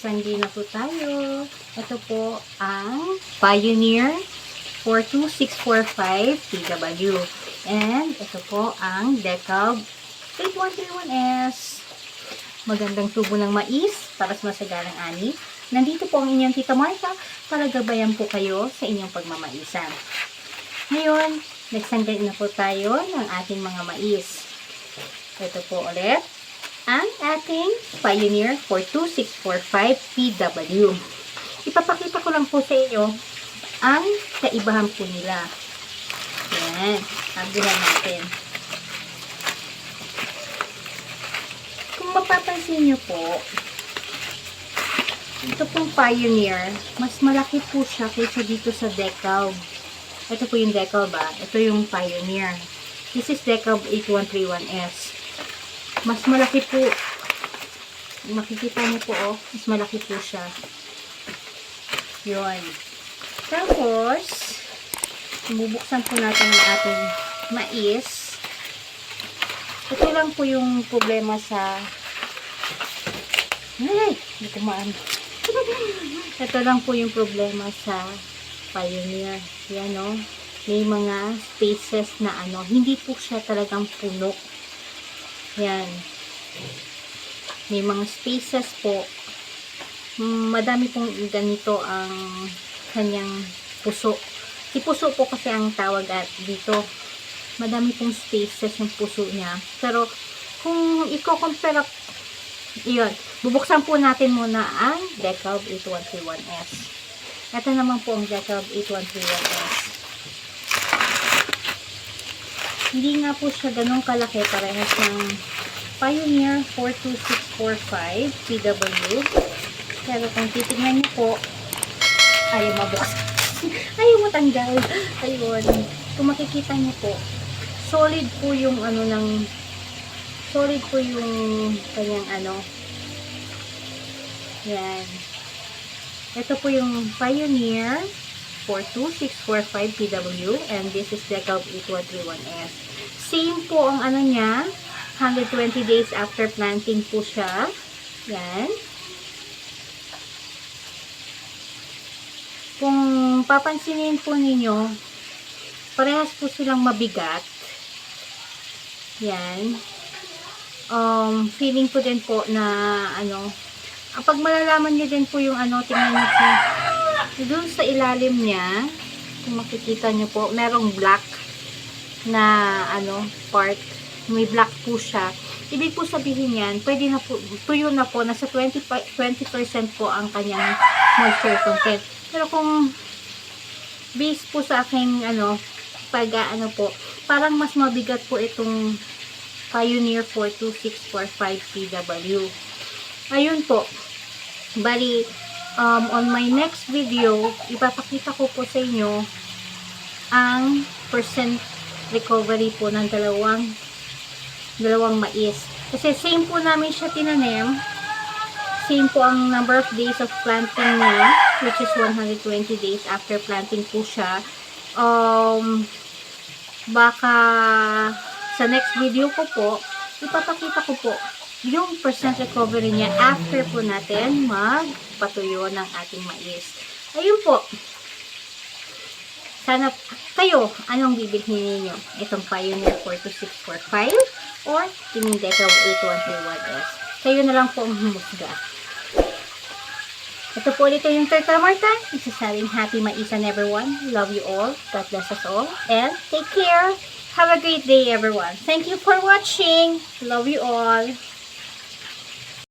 Nagsandi na po tayo. Ito po ang Pioneer 42645 PW. And ito po ang Decalb 8131S. Magandang tubo ng mais para sa masaganang ani. Nandito po ang inyong Tita Martha para gabayan po kayo sa inyong pagmamaisan. Ngayon, nagsangga na po tayo ng ating mga mais. Ito po ulit ang ating Pioneer 42645 PW. Ipapakita ko lang po sa inyo ang kaibahan po nila. Yan. Agduhan natin. Kung mapapansin nyo po, ito pong Pioneer, mas malaki po siya kaysa dito sa Decalb. Ito po yung Decalb ba? Ito yung Pioneer. This is Decalb 8131S. Mas malaki po. Makikita niyo po, oh. Mas malaki po siya. Yun. Tapos, bubuksan po natin ang ating mais. Ito lang po yung problema sa... Ay! Hindi kumaan. Ito lang po yung problema sa Pioneer. Yan, oh. May mga spaces na ano. Hindi po siya talagang puno. Yan. May mga spaces po. Madami pong ganito ang kanyang puso. Si puso po kasi ang tawag at dito. Madami pong spaces yung puso niya. Pero, kung i-compare, yun. Bubuksan po natin muna ang Decalb 8131S. Ito naman po ang Decalb 8131S. Hindi nga po siya ganun kalaki, parehas ng Pioneer 42645 PW. Pero kung titignan niyo po, ayaw mabuksan. Ayaw matanggal. Ayun. Kung makikita niyo po, solid po yung ano ng, solid po yung kanyang ano. Yan. Ito po yung Pioneer 42645 PW and this is Decalb 8131S. Same po ang ano niya, 120 days after planting po siya. Yan. Kung papansinin po ninyo, parehas po silang mabigat. Yan. Feeling ko din po na ano, pag malalaman niyo din po yung ano, tingnan niyo po. Doon sa ilalim niya, kung makikita nyo po, merong black na ano, part. May black po siya. Ibig po sabihin yan, pwede na po, tuyo na po, nasa 20% po ang kanyang moisture content. Pero kung based po sa aking ano, pag ano po, parang mas mabigat po itong Pioneer 42645 PW. Ayun po. Bali, on my next video, ipapakita ko po sa inyo ang percent recovery po ng dalawang mais. Kasi same po namin siya tinanim. Same po ang number of days of planting niya, which is 120 days after planting po siya. Baka sa next video ko po, ipapakita ko po yung percent recovery niya after po natin magpatuyo ng ating mais. Ayun po. Sana kayo, anong bibilhin niyo? Itong Pioneer 42645 or yung Decalb 8131S. Kayo na lang po ang humusga. Ito po ulit yung Tita Martha. Isasabing happy maisan everyone. Love you all. God bless us all. And take care. Have a great day everyone. Thank you for watching. Love you all.